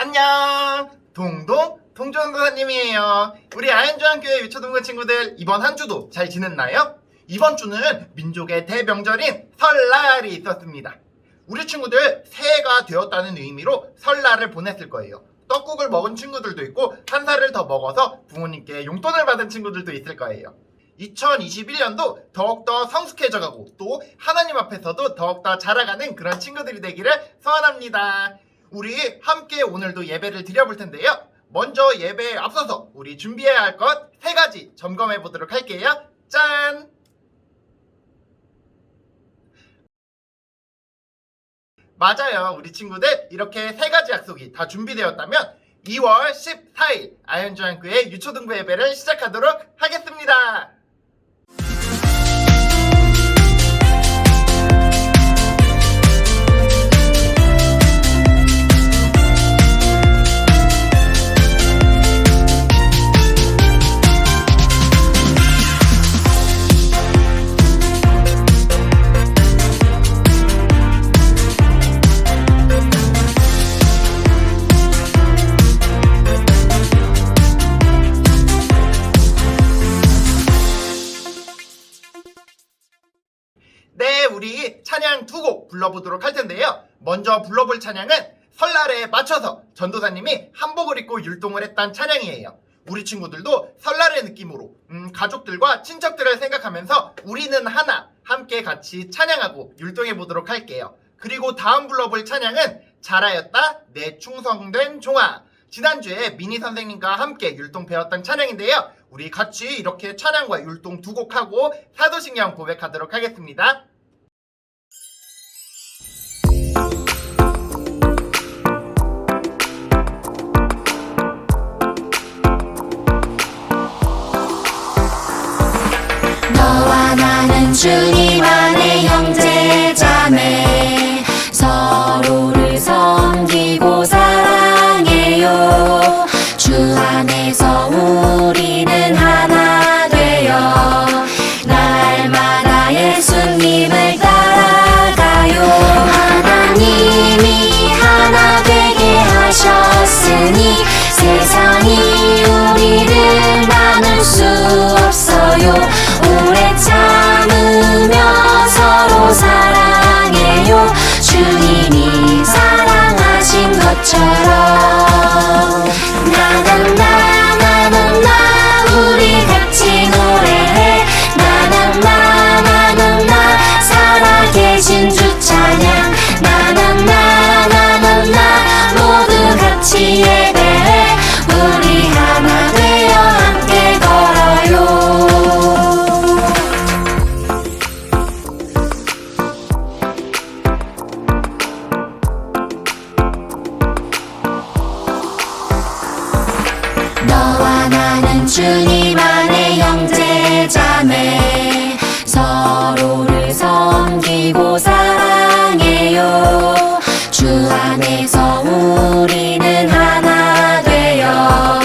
안녕! 동전도사님이에요. 우리 아현주한교회 유초등부 친구들 이번 한 주도 잘 지냈나요? 이번 주는 민족의 대명절인 설날이 있었습니다. 우리 친구들 새해가 되었다는 의미로 설날을 보냈을 거예요. 떡국을 먹은 친구들도 있고 한 살을 더 먹어서 부모님께 용돈을 받은 친구들도 있을 거예요. 2021년도 더욱더 성숙해져가고 또 하나님 앞에서도 더욱더 자라가는 그런 친구들이 되기를 소원합니다. 우리 함께 오늘도 예배를 드려볼 텐데요. 먼저 예배에 앞서서 우리 준비해야 할 것 3가지 점검해 보도록 할게요. 짠! 맞아요. 우리 친구들 이렇게 3가지 약속이 다 준비되었다면 2월 14일 아현주한교회 유초등부 예배를 시작하도록 하겠습니다. 네, 우리 찬양 2곡 불러보도록 할 텐데요. 먼저 불러볼 찬양은 설날에 맞춰서 전도사님이 한복을 입고 율동을 했던 찬양이에요. 우리 친구들도 설날의 느낌으로 가족들과 친척들을 생각하면서 우리는 하나 함께 같이 찬양하고 율동해 보도록 할게요. 그리고 다음 불러볼 찬양은 잘하였다 내 충성된 종아. 지난주에 미니 선생님과 함께 율동 배웠던 찬양인데요. 우리 같이 이렇게 찬양과 율동 2곡 하고 사도신경 고백하도록 하겠습니다. 너와 나는 주님 안에 형제자매 서로를 섬기고 사랑해요. 주 안에서 우리는 하나 되어 날마다 예수님을 따라가요. 하나님이 하나 되게 하셨으니 세상이 우리를 나눌 수 없어요. 오래 참으며 서로 사랑해요. 주님이 사랑하신 것처럼 나는 나 우리 같이 노래해. 나는 나 살아계신 주 찬양. 나는 나 모두 같이 예배해. 우리 하나 되어 함께 걸어요. 너와 나는 주님 안에 형제자매 서로를 섬기고 사랑해요. 주 안에서 우리는 하나 되어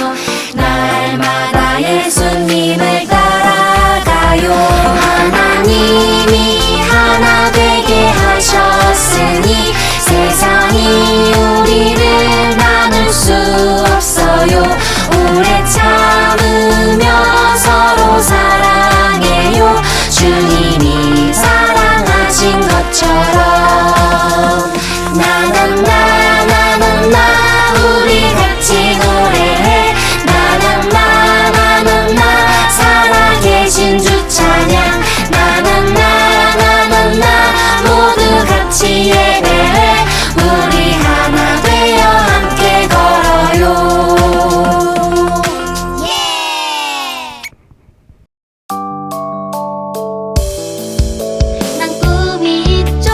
날마다 예수님을 따라가요. 하나님이 하나 되게 하셨으니 세상이 우리를 나눌 수 없어요. 오래 참으며 서로 사랑해요. 주님이 사랑하신 것처럼 나는 나 우리 같이 노래해. 나는 나 살아계신 주 찬양. 나는 나 모두 같이 예배해. 우리 하나 되어 함께 걸어요. 난 꿈이 있죠.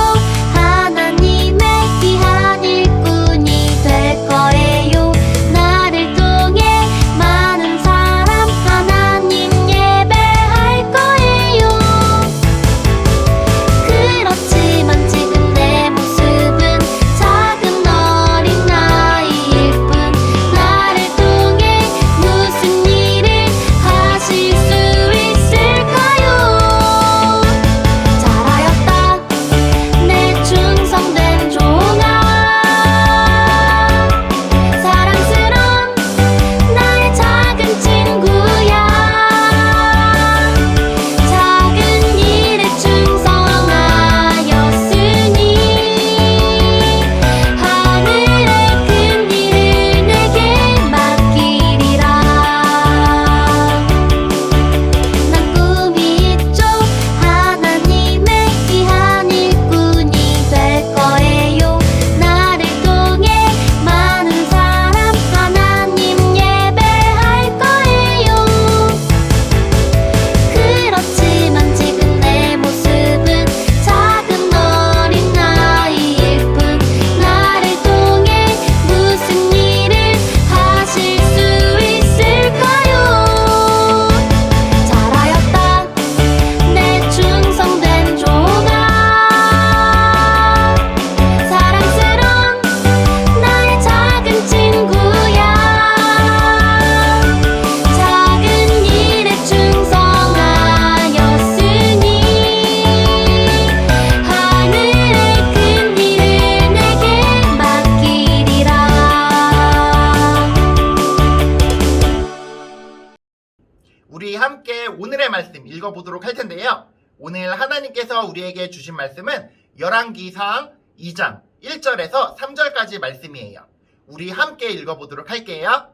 하나님께서 우리에게 주신 말씀은 열왕기상 2장 1절에서 3절까지 말씀이에요. 우리 함께 읽어보도록 할게요.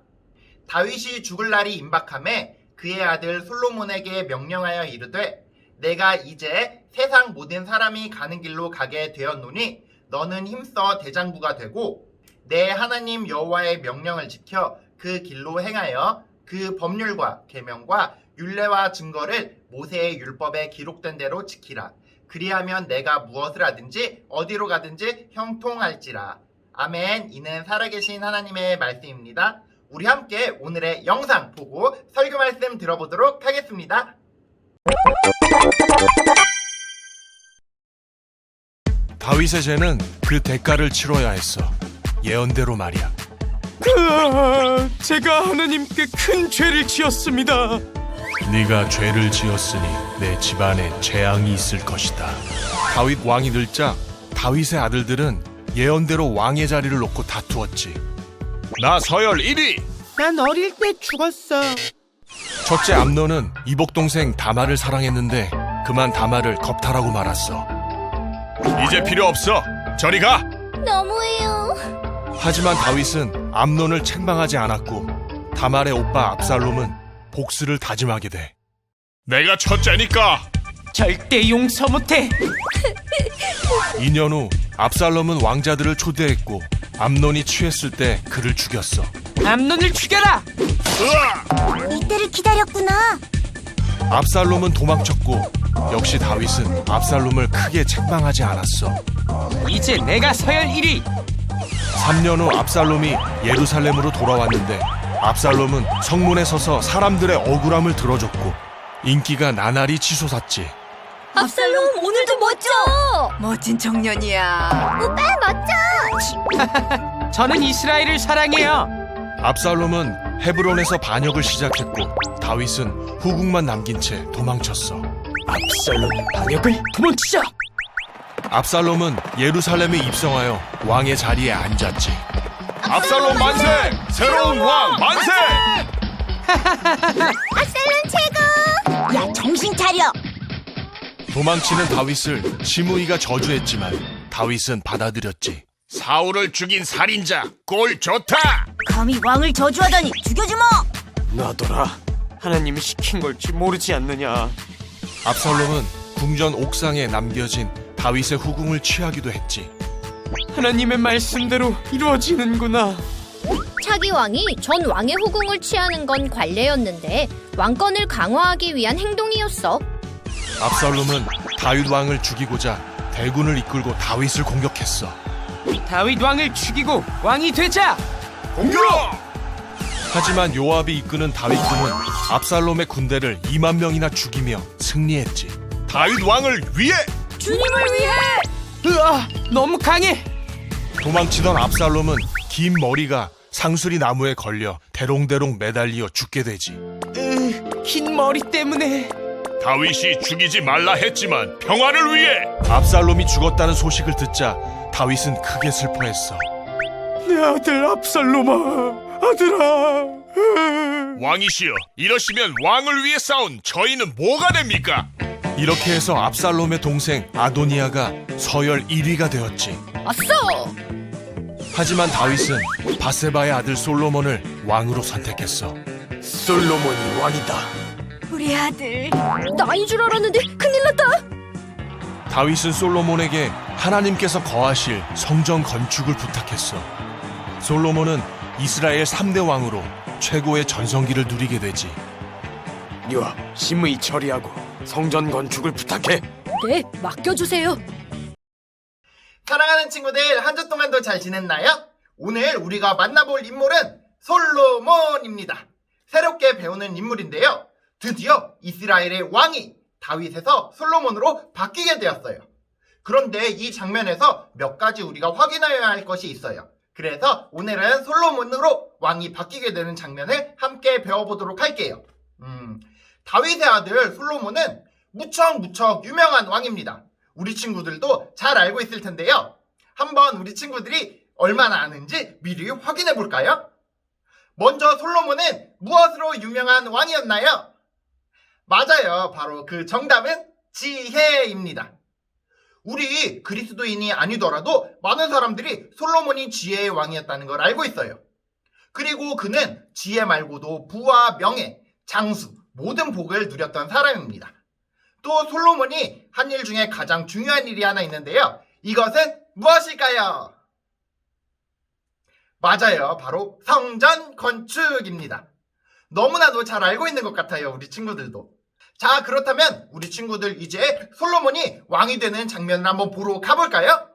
다윗이 죽을 날이 임박하매 그의 아들 솔로몬에게 명령하여 이르되 내가 이제 세상 모든 사람이 가는 길로 가게 되었노니 너는 힘써 대장부가 되고 내 하나님 여호와의 명령을 지켜 그 길로 행하여 그 법률과 계명과 율례와 증거를 모세의 율법에 기록된 대로 지키라. 그리하면 내가 무엇을 하든지 어디로 가든지 형통할지라. 아멘. 이는 살아계신 하나님의 말씀입니다. 우리 함께 오늘의 영상 보고 설교 말씀 들어보도록 하겠습니다. 다윗의 죄는 그 대가를 치러야 했어. 예언대로 말이야. 제가 하나님께 큰 죄를 지었습니다. 네가 죄를 지었으니 내 집안에 재앙이 있을 것이다. 다윗 왕이 늙자 다윗의 아들들은 예언대로 왕의 자리를 놓고 다투었지. 나 서열 1위! 난 어릴 때 죽었어. 첫째 암논은 이복 동생 다말을 사랑했는데 그만 다말을 겁탈하고 말았어. 이제 필요 없어. 저리 가! 너무해요. 하지만 다윗은 암논을 책망하지 않았고 다말의 오빠 압살롬은 복수를 다짐하게 돼. 내가 첫째니까! 절대 용서 못해. 2년 후 압살롬은 왕자들을 초대했고 암논이 취했을 때 그를 죽였어. 암논을 죽여라. 이때를 기다렸구나. 압살롬은 도망쳤고 역시 다윗은 압살롬을 크게 책망하지 않았어. 이제 내가 서열 1위. 3년 후 압살롬이 예루살렘으로 돌아왔는데 압살롬은 성문에 서서 사람들의 억울함을 들어줬고 인기가 나날이 치솟았지. 압살롬 오늘도 멋져. 멋진 청년이야. 오빠 멋져. 저는 이스라엘을 사랑해요. 압살롬은 헤브론에서 반역을 시작했고 다윗은 후궁만 남긴 채 도망쳤어. 압살롬 반역을 도망치자. 압살롬은 예루살렘에 입성하여 왕의 자리에 앉았지. 압살롬 만세! 새로운 왕 만세! 압살롬 최고. 야 정신 차려. 도망치는 다윗을 시므이가 저주했지만 다윗은 받아들였지. 사울을 죽인 살인자 꼴 좋다! 감히 왕을 저주하다니 죽여주마. 놔둬라. 하나님이 시킨 걸지 모르지 않느냐. 압살롬은 궁전 옥상에 남겨진 다윗의 후궁을 취하기도 했지. 하나님의 말씀대로 이루어지는구나. 차기 왕이 전 왕의 후궁을 취하는 건 관례였는데 왕권을 강화하기 위한 행동이었어. 압살롬은 다윗 왕을 죽이고자 대군을 이끌고 다윗을 공격했어. 다윗 왕을 죽이고 왕이 되자. 공격! 하지만 요압이 이끄는 다윗군은 압살롬의 군대를 2만 명이나 죽이며 승리했지. 다윗 왕을 위해! 주님을 위해. 으아, 너무 강해. 도망치던 압살롬은 긴 머리가 상수리 나무에 걸려 대롱대롱 매달리어 죽게 되지. 긴 머리 때문에. 다윗이 죽이지 말라 했지만 평화를 위해! 압살롬이 죽었다는 소식을 듣자 다윗은 크게 슬퍼했어. 내 아들 압살롬아, 아들아. 왕이시여, 이러시면 왕을 위해 싸운 저희는 뭐가 됩니까? 이렇게 해서 압살롬의 동생 아도니아가 서열 1위가 되었지. 아싸! 하지만 다윗은 바세바의 아들 솔로몬을 왕으로 선택했어. 솔로몬이 왕이다. 우리 아들. 나인 줄 알았는데 큰일 났다. 다윗은 솔로몬에게 하나님께서 거하실 성전 건축을 부탁했어. 솔로몬은 이스라엘 3대 왕으로 최고의 전성기를 누리게 되지. 요압, 시므이 처리하고 성전 건축을 부탁해. 네, 맡겨주세요. 사랑하는 친구들, 한 주 동안도 잘 지냈나요? 오늘 우리가 만나볼 인물은 솔로몬입니다. 새롭게 배우는 인물인데요. 드디어 이스라엘의 왕이 다윗에서 솔로몬으로 바뀌게 되었어요. 그런데 이 장면에서 몇 가지 우리가 확인해야 할 것이 있어요. 그래서 오늘은 솔로몬으로 왕이 바뀌게 되는 장면을 함께 배워보도록 할게요. 다윗의 아들 솔로몬은 무척 유명한 왕입니다. 우리 친구들도 잘 알고 있을 텐데요. 한번 우리 친구들이 얼마나 아는지 미리 확인해 볼까요? 먼저 솔로몬은 무엇으로 유명한 왕이었나요? 맞아요. 바로 그 정답은 지혜입니다. 우리 그리스도인이 아니더라도 많은 사람들이 솔로몬이 지혜의 왕이었다는 걸 알고 있어요. 그리고 그는 지혜 말고도 부와 명예, 장수, 모든 복을 누렸던 사람입니다. 또 솔로몬이 한 일 중에 가장 중요한 일이 하나 있는데요. 이것은 무엇일까요? 맞아요. 바로 성전 건축입니다. 너무나도 잘 알고 있는 것 같아요. 우리 친구들도. 자, 그렇다면 우리 친구들 이제 솔로몬이 왕이 되는 장면을 한번 보러 가볼까요?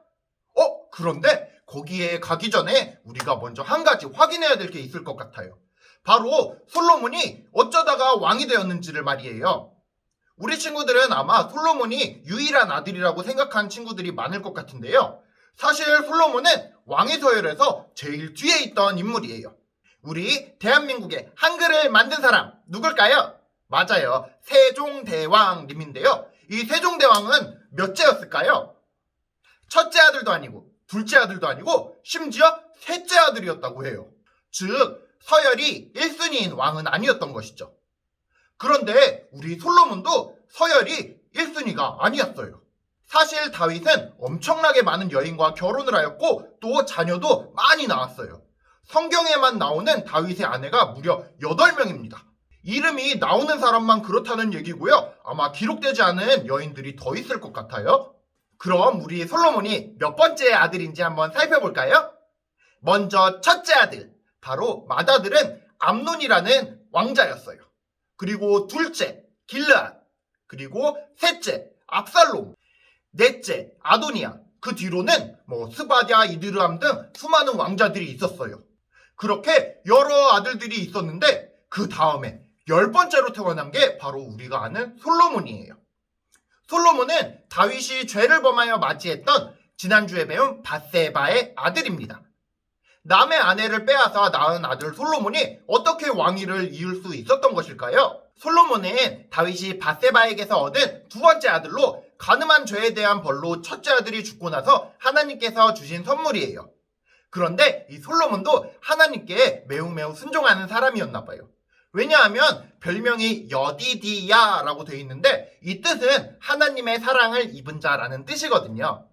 그런데 거기에 가기 전에 우리가 먼저 한 가지 확인해야 될 게 있을 것 같아요. 바로 솔로몬이 어쩌다가 왕이 되었는지를 말이에요. 우리 친구들은 아마 솔로몬이 유일한 아들이라고 생각하는 친구들이 많을 것 같은데요. 사실 솔로몬은 왕의 서열에서 제일 뒤에 있던 인물이에요. 우리 대한민국의 한글을 만든 사람 누굴까요? 맞아요. 세종대왕님인데요. 이 세종대왕은 몇째였을까요? 첫째 아들도 아니고 둘째 아들도 아니고 심지어 셋째 아들이었다고 해요. 즉 서열이 1순위인 왕은 아니었던 것이죠. 그런데 우리 솔로몬도 서열이 1순위가 아니었어요. 사실 다윗은 엄청나게 많은 여인과 결혼을 하였고 또 자녀도 많이 낳았어요. 성경에만 나오는 다윗의 아내가 무려 8명입니다. 이름이 나오는 사람만 그렇다는 얘기고요. 아마 기록되지 않은 여인들이 더 있을 것 같아요. 그럼 우리 솔로몬이 몇 번째 아들인지 한번 살펴볼까요? 먼저 첫째 아들, 바로 맏아들은 암논이라는 왕자였어요. 그리고 둘째, 길르앗, 그리고 셋째, 압살롬, 넷째, 아도니아, 그 뒤로는 스바랴, 이드르암 등 수많은 왕자들이 있었어요. 그렇게 여러 아들들이 있었는데 그 다음에 10번째로 태어난 게 바로 우리가 아는 솔로몬이에요. 솔로몬은 다윗이 죄를 범하여 맞이했던 지난주에 배운 밧세바의 아들입니다. 남의 아내를 빼앗아 낳은 아들 솔로몬이 어떻게 왕위를 이을 수 있었던 것일까요? 솔로몬은 다윗이 밧세바에게서 얻은 두 번째 아들로 간음한 죄에 대한 벌로 첫째 아들이 죽고 나서 하나님께서 주신 선물이에요. 그런데 이 솔로몬도 하나님께 매우 순종하는 사람이었나 봐요. 왜냐하면 별명이 여디디야라고 되어 있는데 이 뜻은 하나님의 사랑을 입은 자라는 뜻이거든요.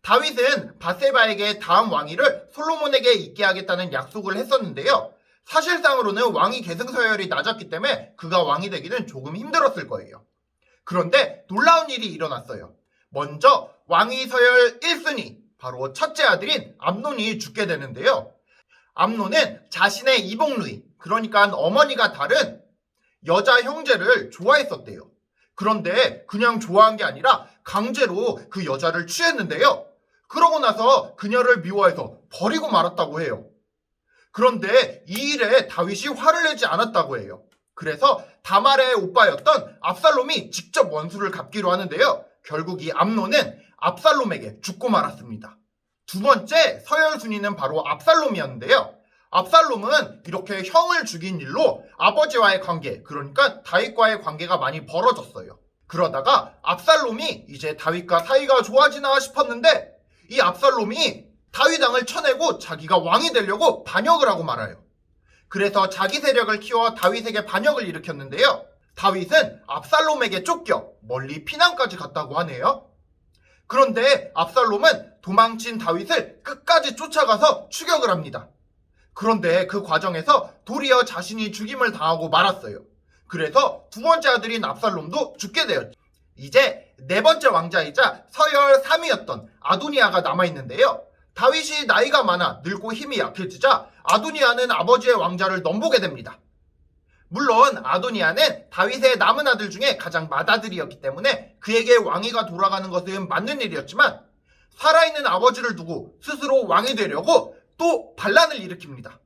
다윗은 밧세바에게 다음 왕위를 솔로몬에게 있게 하겠다는 약속을 했었는데요. 사실상으로는 왕위 계승 서열이 낮았기 때문에 그가 왕이 되기는 조금 힘들었을 거예요. 그런데 놀라운 일이 일어났어요. 먼저 왕위 서열 1순위, 바로 첫째 아들인 암논이 죽게 되는데요. 암논은 자신의 이복누이, 그러니까 어머니가 다른 여자 형제를 좋아했었대요. 그런데 그냥 좋아한 게 아니라 강제로 그 여자를 취했는데요. 그러고 나서 그녀를 미워해서 버리고 말았다고 해요. 그런데 이 일에 다윗이 화를 내지 않았다고 해요. 그래서 다말의 오빠였던 압살롬이 직접 원수를 갚기로 하는데요. 결국 이 암논은 압살롬에게 죽고 말았습니다. 두 번째 서열 순위는 바로 압살롬이었는데요. 압살롬은 이렇게 형을 죽인 일로 아버지와의 관계, 그러니까 다윗과의 관계가 많이 벌어졌어요. 그러다가 압살롬이 이제 다윗과 사이가 좋아지나 싶었는데 이 압살롬이 다윗 왕을 쳐내고 자기가 왕이 되려고 반역을 하고 말아요. 그래서 자기 세력을 키워 다윗에게 반역을 일으켰는데요. 다윗은 압살롬에게 쫓겨 멀리 피난까지 갔다고 하네요. 그런데 압살롬은 도망친 다윗을 끝까지 쫓아가서 추격을 합니다. 그런데 그 과정에서 도리어 자신이 죽임을 당하고 말았어요. 그래서 두 번째 아들인 압살롬도 죽게 되었죠. 이제 네 번째 왕자이자 서열 3위였던 아도니아가 남아있는데요. 다윗이 나이가 많아 늙고 힘이 약해지자 아도니아는 아버지의 왕자를 넘보게 됩니다. 물론 아도니아는 다윗의 남은 아들 중에 가장 맏아들이었기 때문에 그에게 왕위가 돌아가는 것은 맞는 일이었지만 살아있는 아버지를 두고 스스로 왕이 되려고 또 반란을 일으킵니다.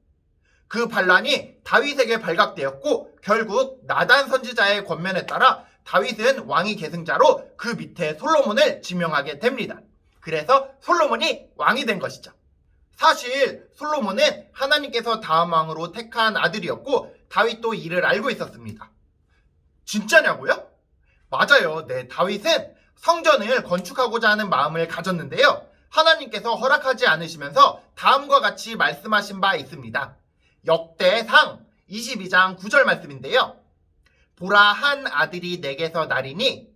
그 반란이 다윗에게 발각되었고 결국 나단 선지자의 권면에 따라 다윗은 왕위 계승자로 그 밑에 솔로몬을 지명하게 됩니다. 그래서 솔로몬이 왕이 된 것이죠. 사실 솔로몬은 하나님께서 다음 왕으로 택한 아들이었고 다윗도 이를 알고 있었습니다. 진짜냐고요? 맞아요. 네, 다윗은 성전을 건축하고자 하는 마음을 가졌는데요. 하나님께서 허락하지 않으시면서 다음과 같이 말씀하신 바 있습니다. 역대상 22장 9절 말씀인데요. 보라, 한 아들이 내게서 나리니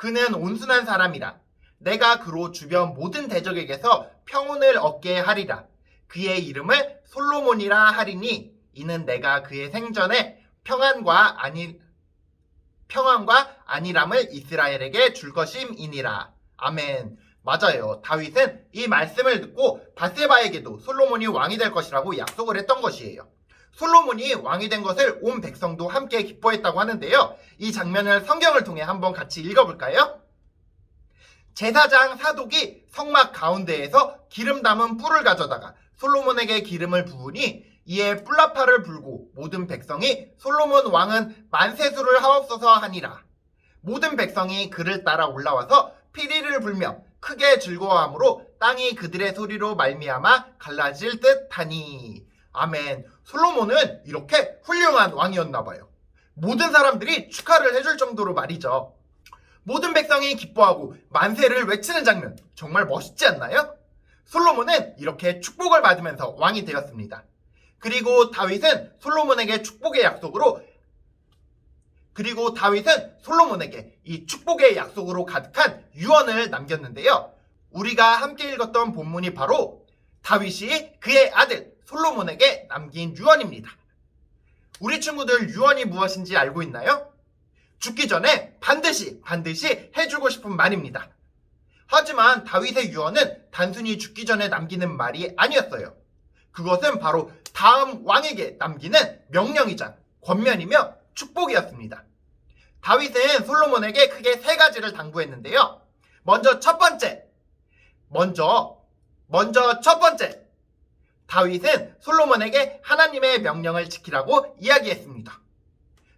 그는 온순한 사람이라. 내가 그로 주변 모든 대적에게서 평온을 얻게 하리라. 그의 이름을 솔로몬이라 하리니 이는 내가 그의 생전에 평안과 안일함을 이스라엘에게 줄 것임이니라. 아멘. 맞아요. 다윗은 이 말씀을 듣고 밧세바에게도 솔로몬이 왕이 될 것이라고 약속을 했던 것이에요. 솔로몬이 왕이 된 것을 온 백성도 함께 기뻐했다고 하는데요. 이 장면을 성경을 통해 한번 같이 읽어볼까요? 제사장 사독이 성막 가운데에서 기름 담은 뿔을 가져다가 솔로몬에게 기름을 부으니 이에 뿔나팔을 불고 모든 백성이 솔로몬 왕은 만세수를 하옵소서 하니라. 모든 백성이 그를 따라 올라와서 피리를 불며 크게 즐거워하므로 땅이 그들의 소리로 말미암아 갈라질 듯하니. 아멘. 솔로몬은 이렇게 훌륭한 왕이었나 봐요. 모든 사람들이 축하를 해줄 정도로 말이죠. 모든 백성이 기뻐하고 만세를 외치는 장면 정말 멋있지 않나요? 솔로몬은 이렇게 축복을 받으면서 왕이 되었습니다. 그리고 다윗은 솔로몬에게 이 축복의 약속으로 가득한 유언을 남겼는데요. 우리가 함께 읽었던 본문이 바로 다윗이 그의 아들 솔로몬에게 남긴 유언입니다. 우리 친구들 유언이 무엇인지 알고 있나요? 죽기 전에 반드시 해주고 싶은 말입니다. 하지만 다윗의 유언은 단순히 죽기 전에 남기는 말이 아니었어요. 그것은 바로 다음 왕에게 남기는 명령이자 권면이며 축복이었습니다. 다윗은 솔로몬에게 크게 세 가지를 당부했는데요. 먼저 첫 번째. 다윗은 솔로몬에게 하나님의 명령을 지키라고 이야기했습니다.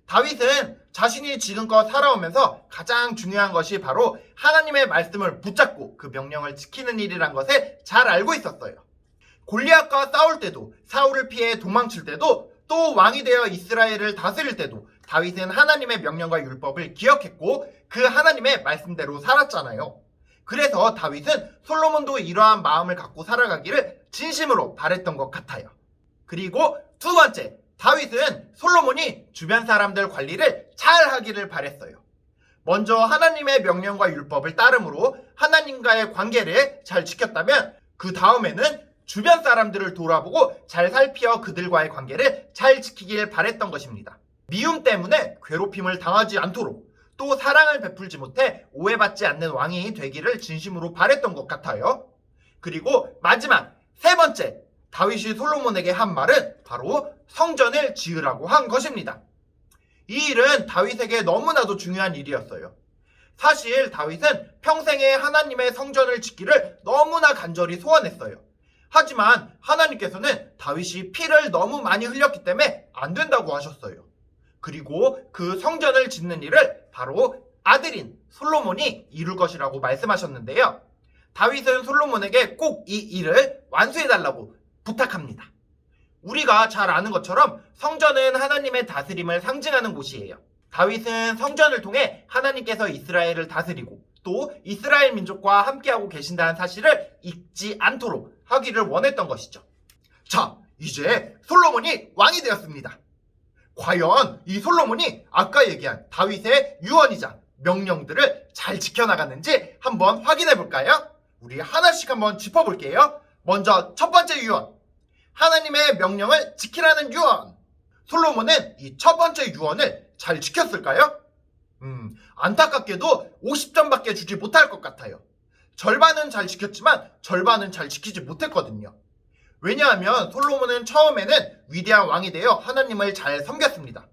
다윗은 자신이 지금껏 살아오면서 가장 중요한 것이 바로 하나님의 말씀을 붙잡고 그 명령을 지키는 일이란 것을 잘 알고 있었어요. 골리앗과 싸울 때도, 사울을 피해 도망칠 때도, 또 왕이 되어 이스라엘을 다스릴 때도 다윗은 하나님의 명령과 율법을 기억했고 그 하나님의 말씀대로 살았잖아요. 그래서 다윗은 솔로몬도 이러한 마음을 갖고 살아가기를 진심으로 바랬던 것 같아요. 그리고 두 번째, 다윗은 솔로몬이 주변 사람들 관리를 잘 하기를 바랬어요. 먼저 하나님의 명령과 율법을 따름으로 하나님과의 관계를 잘 지켰다면 그 다음에는 주변 사람들을 돌아보고 잘 살피어 그들과의 관계를 잘 지키길 바랬던 것입니다. 미움 때문에 괴롭힘을 당하지 않도록 또 사랑을 베풀지 못해 오해받지 않는 왕이 되기를 진심으로 바랬던 것 같아요. 그리고 마지막 세 번째, 다윗이 솔로몬에게 한 말은 바로 성전을 지으라고 한 것입니다. 이 일은 다윗에게 너무나도 중요한 일이었어요. 사실 다윗은 평생에 하나님의 성전을 짓기를 너무나 간절히 소원했어요. 하지만 하나님께서는 다윗이 피를 너무 많이 흘렸기 때문에 안 된다고 하셨어요. 그리고 그 성전을 짓는 일을 바로 아들인 솔로몬이 이룰 것이라고 말씀하셨는데요. 다윗은 솔로몬에게 꼭 이 일을 완수해달라고 부탁합니다. 우리가 잘 아는 것처럼 성전은 하나님의 다스림을 상징하는 곳이에요. 다윗은 성전을 통해 하나님께서 이스라엘을 다스리고 또 이스라엘 민족과 함께하고 계신다는 사실을 잊지 않도록 하기를 원했던 것이죠. 자, 이제 솔로몬이 왕이 되었습니다. 과연 이 솔로몬이 아까 얘기한 다윗의 유언이자 명령들을 잘 지켜나갔는지 한번 확인해 볼까요? 우리 하나씩 한번 짚어볼게요. 먼저 첫 번째 유언, 하나님의 명령을 지키라는 유언. 솔로몬은 이 첫 번째 유언을 잘 지켰을까요? 안타깝게도 50점밖에 주지 못할 것 같아요. 절반은 잘 지켰지만 절반은 잘 지키지 못했거든요. 왜냐하면 솔로몬은 처음에는 위대한 왕이 되어 하나님을 잘 섬겼습니다.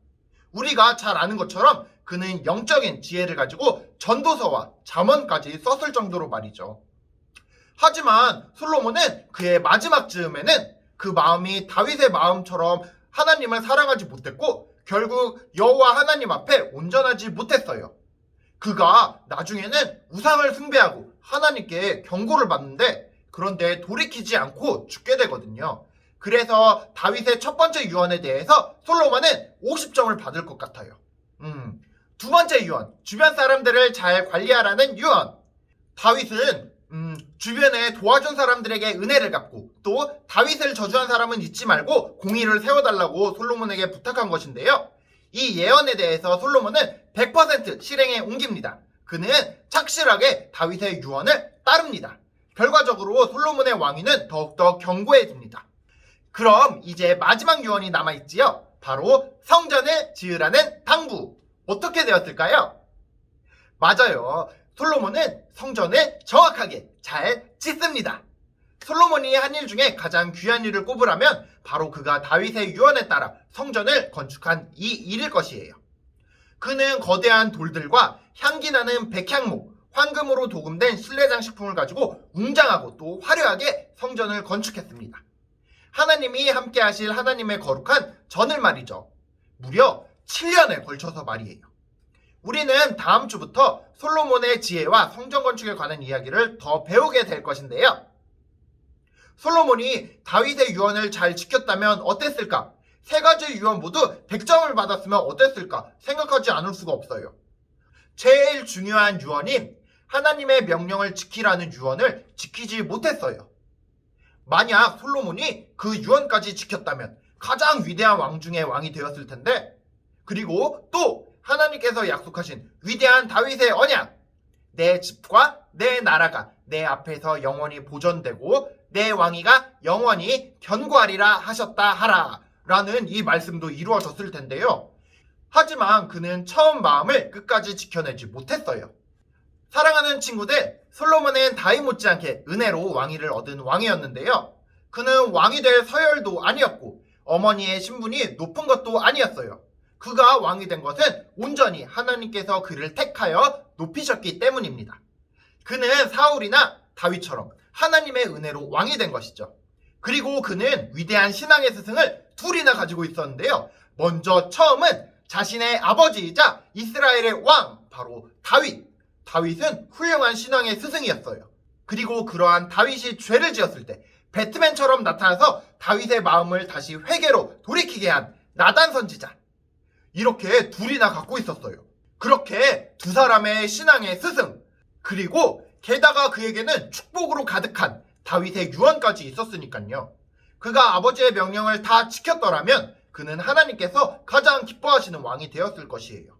우리가 잘 아는 것처럼 그는 영적인 지혜를 가지고 전도서와 잠언까지 썼을 정도로 말이죠. 하지만 솔로몬은 그의 마지막 즈음에는 그 마음이 다윗의 마음처럼 하나님을 사랑하지 못했고 결국 여호와 하나님 앞에 온전하지 못했어요. 그가 나중에는 우상을 숭배하고 하나님께 경고를 받는데 그런데 돌이키지 않고 죽게 되거든요. 그래서 다윗의 첫 번째 유언에 대해서 솔로몬은 50점을 받을 것 같아요. 두 번째 유언, 주변 사람들을 잘 관리하라는 유언. 다윗은 주변에 도와준 사람들에게 은혜를 갚고 또 다윗을 저주한 사람은 잊지 말고 공의를 세워달라고 솔로몬에게 부탁한 것인데요. 이 예언에 대해서 솔로몬은 100% 실행에 옮깁니다. 그는 착실하게 다윗의 유언을 따릅니다. 결과적으로 솔로몬의 왕위는 더욱더 견고해집니다. 그럼 이제 마지막 유언이 남아있지요. 바로 성전을 지으라는 당부. 어떻게 되었을까요? 맞아요. 솔로몬은 성전을 정확하게 잘 짓습니다. 솔로몬이 한 일 중에 가장 귀한 일을 꼽으라면 바로 그가 다윗의 유언에 따라 성전을 건축한 이 일일 것이에요. 그는 거대한 돌들과 향기나는 백향목, 황금으로 도금된 실내장식품을 가지고 웅장하고 또 화려하게 성전을 건축했습니다. 하나님이 함께 하실 하나님의 거룩한 전을 말이죠. 무려 7년에 걸쳐서 말이에요. 우리는 다음 주부터 솔로몬의 지혜와 성전 건축에 관한 이야기를 더 배우게 될 것인데요. 솔로몬이 다윗의 유언을 잘 지켰다면 어땠을까? 세 가지 유언 모두 100점을 받았으면 어땠을까? 생각하지 않을 수가 없어요. 제일 중요한 유언인 하나님의 명령을 지키라는 유언을 지키지 못했어요. 만약 솔로몬이 그 유언까지 지켰다면 가장 위대한 왕 중의 왕이 되었을 텐데, 그리고 또 하나님께서 약속하신 위대한 다윗의 언약, 내 집과 내 나라가 내 앞에서 영원히 보존되고 내 왕위가 영원히 견고하리라 하셨다 하라 라는 이 말씀도 이루어졌을 텐데요. 하지만 그는 처음 마음을 끝까지 지켜내지 못했어요. 사랑하는 친구들, 솔로몬은 다윗 못지않게 은혜로 왕위를 얻은 왕이었는데요. 그는 왕이 될 서열도 아니었고 어머니의 신분이 높은 것도 아니었어요. 그가 왕이 된 것은 온전히 하나님께서 그를 택하여 높이셨기 때문입니다. 그는 사울이나 다윗처럼 하나님의 은혜로 왕이 된 것이죠. 그리고 그는 위대한 신앙의 스승을 둘이나 가지고 있었는데요. 먼저 처음은 자신의 아버지이자 이스라엘의 왕, 바로 다윗. 다윗은 훌륭한 신앙의 스승이었어요. 그리고 그러한 다윗이 죄를 지었을 때 배트맨처럼 나타나서 다윗의 마음을 다시 회개로 돌이키게 한 나단 선지자. 이렇게 둘이나 갖고 있었어요. 그렇게 두 사람의 신앙의 스승, 그리고 게다가 그에게는 축복으로 가득한 다윗의 유언까지 있었으니까요. 그가 아버지의 명령을 다 지켰더라면 그는 하나님께서 가장 기뻐하시는 왕이 되었을 것이에요.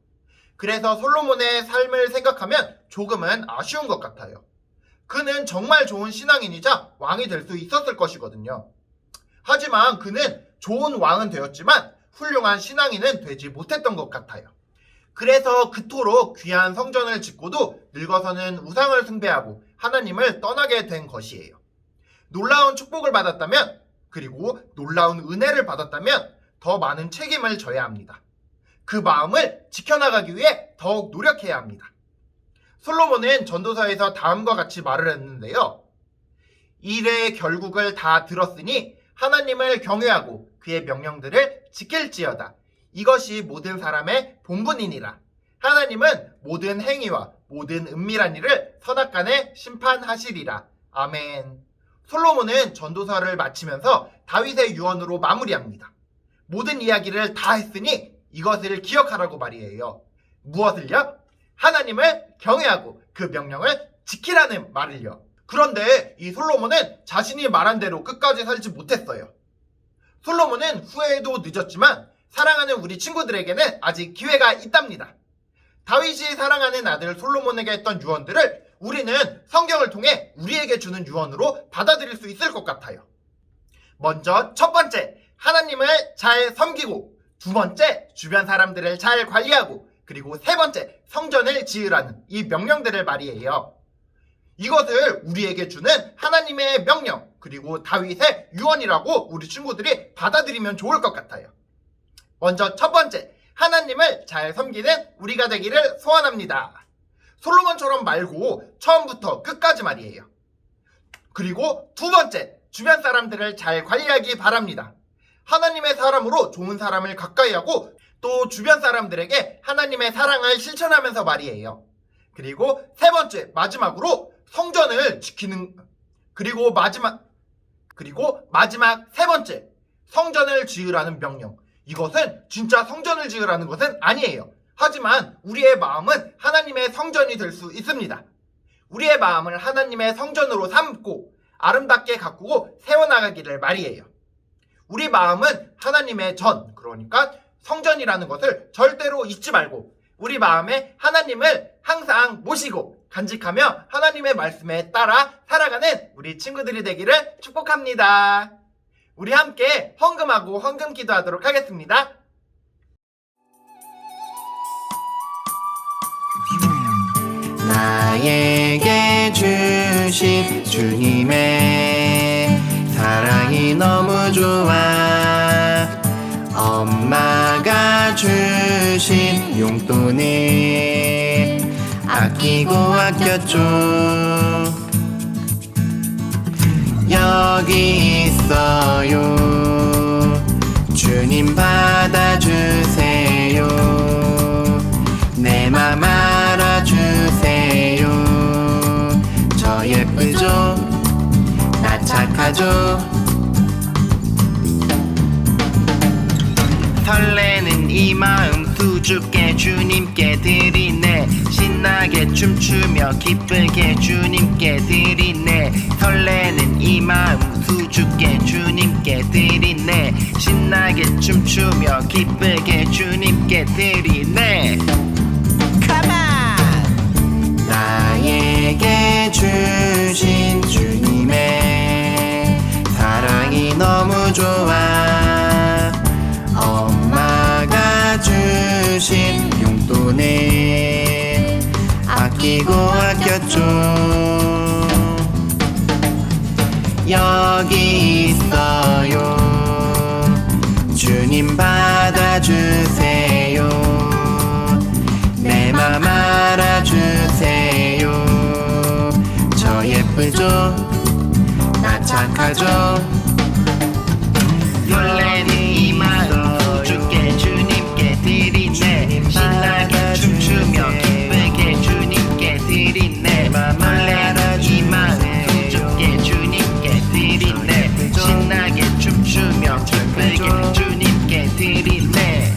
그래서 솔로몬의 삶을 생각하면 조금은 아쉬운 것 같아요. 그는 정말 좋은 신앙인이자 왕이 될 수 있었을 것이거든요. 하지만 그는 좋은 왕은 되었지만 훌륭한 신앙인은 되지 못했던 것 같아요. 그래서 그토록 귀한 성전을 짓고도 늙어서는 우상을 숭배하고 하나님을 떠나게 된 것이에요. 놀라운 축복을 받았다면, 그리고 놀라운 은혜를 받았다면 더 많은 책임을 져야 합니다. 그 마음을 지켜나가기 위해 더욱 노력해야 합니다. 솔로몬은 전도서에서 다음과 같이 말을 했는데요. 일의 결국을 다 들었으니 하나님을 경외하고 그의 명령들을 지킬지어다. 이것이 모든 사람의 본분이니라. 하나님은 모든 행위와 모든 은밀한 일을 선악간에 심판하시리라. 아멘. 솔로몬은 전도서를 마치면서 다윗의 유언으로 마무리합니다. 모든 이야기를 다 했으니 이것을 기억하라고 말이에요. 무엇을요? 하나님을 경외하고 그 명령을 지키라는 말을요. 그런데 이 솔로몬은 자신이 말한 대로 끝까지 살지 못했어요. 솔로몬은 후회해도 늦었지만 사랑하는 우리 친구들에게는 아직 기회가 있답니다. 다윗이 사랑하는 아들 솔로몬에게 했던 유언들을 우리는 성경을 통해 우리에게 주는 유언으로 받아들일 수 있을 것 같아요. 먼저 첫 번째, 하나님을 잘 섬기고, 두 번째, 주변 사람들을 잘 관리하고, 그리고 세 번째, 성전을 지으라는 이 명령들을 말이에요. 이것을 우리에게 주는 하나님의 명령, 그리고 다윗의 유언이라고 우리 친구들이 받아들이면 좋을 것 같아요. 먼저 첫 번째, 하나님을 잘 섬기는 우리가 되기를 소원합니다. 솔로몬처럼 말고 처음부터 끝까지 말이에요. 그리고 두 번째, 주변 사람들을 잘 관리하기 바랍니다. 하나님의 사람으로 좋은 사람을 가까이 하고 또 주변 사람들에게 하나님의 사랑을 실천하면서 말이에요. 그리고 세 번째, 마지막으로 성전을 지키는, 그리고 마지막 세 번째, 성전을 지으라는 명령. 이것은 진짜 성전을 지으라는 것은 아니에요. 하지만 우리의 마음은 하나님의 성전이 될 수 있습니다. 우리의 마음을 하나님의 성전으로 삼고 아름답게 가꾸고 세워나가기를 말이에요. 우리 마음은 하나님의 전, 그러니까 성전이라는 것을 절대로 잊지 말고 우리 마음에 하나님을 항상 모시고 간직하며 하나님의 말씀에 따라 살아가는 우리 친구들이 되기를 축복합니다. 우리 함께 헌금하고 헌금 기도하도록 하겠습니다. 나에게 주신 주님의 사랑이 너무 좋아. 엄마가 주신 용돈을 아끼고 아꼈죠. 여기 있어요. 주님 받아주세요. 내 맘 알아주세요. 저 예쁘죠? 나 착하죠? 설레는 이 마음 수줍게 주님께 드리네. 신나게 춤추며 기쁘게 주님께 드리네. 설레는 이 마음 수줍게 주님께 드리네. 신나게 춤추며 기쁘게 주님께 드리네. 나에게 주신 주님의 사랑이 너무 좋아. 엄마가 주신 용돈을 아끼고 아꼈죠. 여기 있어요. 주님 받아주세요. 내 맘 알아주세요. 저 예쁘죠? 나 착하죠? 설레는 이 마음 수줍게 주님께 드리네. 신나게 춤추며 기쁘게 주님께 드리네. 설레는 이 마음 수줍게 주님께 드리네. 신나게 춤추며 기쁘게 주님께 드리네.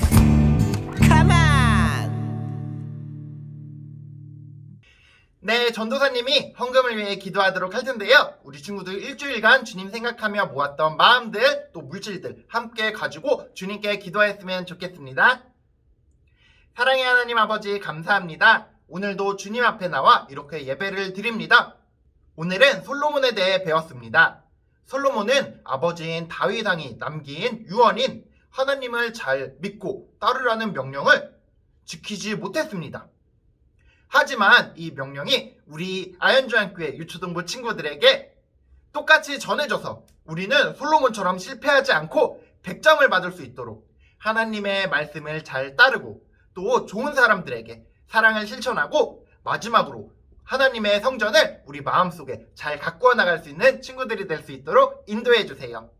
네, 전도사님이 헌금을 위해 기도하도록 할 텐데요. 우리 친구들 일주일간 주님 생각하며 모았던 마음들, 또 물질들 함께 가지고 주님께 기도했으면 좋겠습니다. 사랑의 하나님 아버지 감사합니다. 오늘도 주님 앞에 나와 이렇게 예배를 드립니다. 오늘은 솔로몬에 대해 배웠습니다. 솔로몬은 아버지인 다윗 왕이 남긴 유언인 하나님을 잘 믿고 따르라는 명령을 지키지 못했습니다. 하지만 이 명령이 우리 아현주한교회 유초등부 친구들에게 똑같이 전해져서 우리는 솔로몬처럼 실패하지 않고 100점을 받을 수 있도록 하나님의 말씀을 잘 따르고 또 좋은 사람들에게 사랑을 실천하고 마지막으로 하나님의 성전을 우리 마음속에 잘 가꾸어 나갈 수 있는 친구들이 될 수 있도록 인도해 주세요.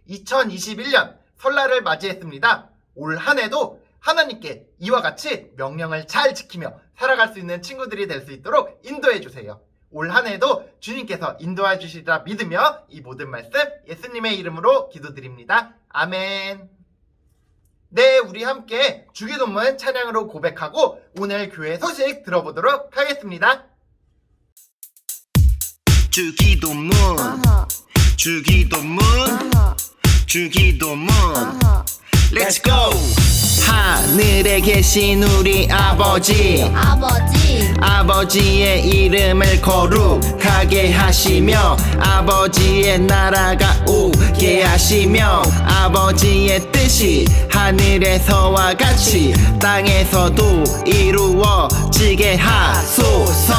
2021년 설날을 맞이했습니다. 올 한 해도 하나님께 이와 같이 명령을 잘 지키며 살아갈 수 있는 친구들이 될 수 있도록 인도해 주세요. 올 한 해도 주님께서 인도해 주시리라 믿으며 이 모든 말씀 예수님의 이름으로 기도드립니다. 아멘. 네, 우리 함께 주기도문 찬양으로 고백하고 오늘 교회 소식 들어보도록 하겠습니다. 주기도문 주기도문 주기도문 Let's go! 하늘에 계신 우리 아버지의 이름을 거룩하게 하시며 아버지의 나라가 오게 하시며 아버지의 뜻이 하늘에서와 같이 땅에서도 이루어지게 하소서.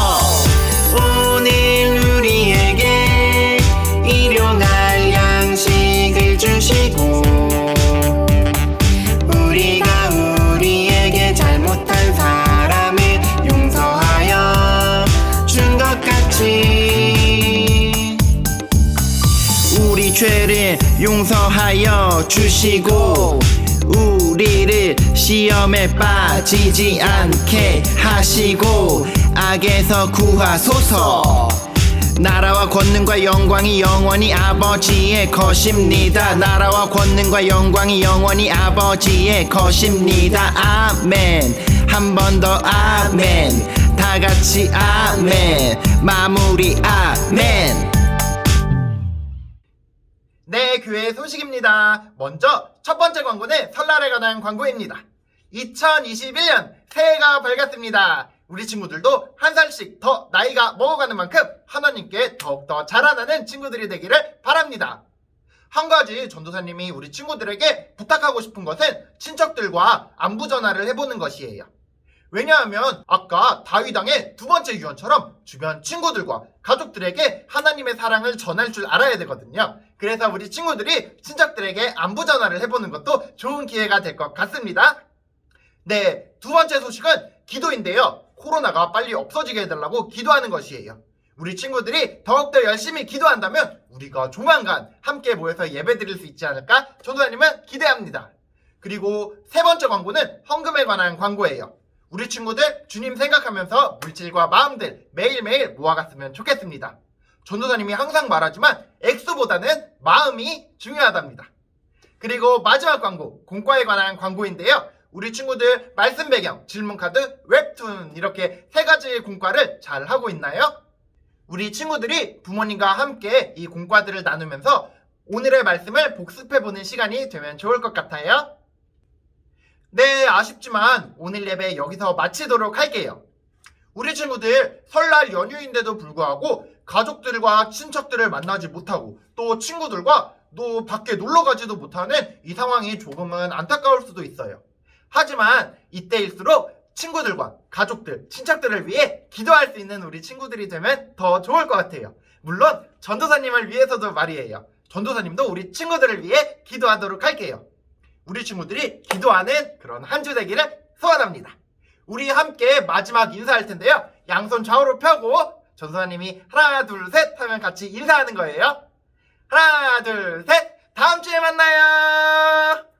오늘 우리에게 일용할 양식을 주시고 우리가 우리에게 잘못한 사람을 용서하여 준 것 같이 우리 죄를 용서하여 주시고 우리를 시험에 빠지지 않게 하시고 악에서 구하소서. 나라와 권능과 영광이 영원히 아버지의 것입니다. 나라와 권능과 영광이 영원히 아버지의 것입니다. 아멘. 한 번 더 아멘. 다 같이 아멘. 마무리 아멘. 네, 교회 소식입니다. 먼저 첫 번째 광고는 설날에 관한 광고입니다. 2021년 새해가 밝았습니다. 우리 친구들도 한 살씩 더 나이가 먹어가는 만큼 하나님께 더욱더 자라나는 친구들이 되기를 바랍니다. 한 가지 전도사님이 우리 친구들에게 부탁하고 싶은 것은 친척들과 안부 전화를 해보는 것이에요. 왜냐하면 아까 다윗왕의 두 번째 유언처럼 주변 친구들과 가족들에게 하나님의 사랑을 전할 줄 알아야 되거든요. 그래서 우리 친구들이 친척들에게 안부 전화를 해보는 것도 좋은 기회가 될 것 같습니다. 네, 두 번째 소식은 기도인데요. 코로나가 빨리 없어지게 해달라고 기도하는 것이에요. 우리 친구들이 더욱더 열심히 기도한다면 우리가 조만간 함께 모여서 예배 드릴 수 있지 않을까 전도사님은 기대합니다. 그리고 세 번째 광고는 헌금에 관한 광고예요. 우리 친구들 주님 생각하면서 물질과 마음들 매일매일 모아갔으면 좋겠습니다. 전도사님이 항상 말하지만 액수보다는 마음이 중요하답니다. 그리고 마지막 광고, 공과에 관한 광고인데요. 우리 친구들 말씀 배경, 질문 카드, 웹툰 이렇게 세 가지의 공과를 잘 하고 있나요? 우리 친구들이 부모님과 함께 이 공과들을 나누면서 오늘의 말씀을 복습해보는 시간이 되면 좋을 것 같아요. 네, 아쉽지만 오늘 예배 여기서 마치도록 할게요. 우리 친구들 설날 연휴인데도 불구하고 가족들과 친척들을 만나지 못하고 또 친구들과 또 밖에 놀러 가지도 못하는 이 상황이 조금은 안타까울 수도 있어요. 하지만 이때일수록 친구들과 가족들, 친척들을 위해 기도할 수 있는 우리 친구들이 되면 더 좋을 것 같아요. 물론 전도사님을 위해서도 말이에요. 전도사님도 우리 친구들을 위해 기도하도록 할게요. 우리 친구들이 기도하는 그런 한 주 되기를 소원합니다. 우리 함께 마지막 인사할 텐데요. 양손 좌우로 펴고 전도사님이 하나 둘 셋 하면 같이 인사하는 거예요. 하나 둘 셋, 다음 주에 만나요.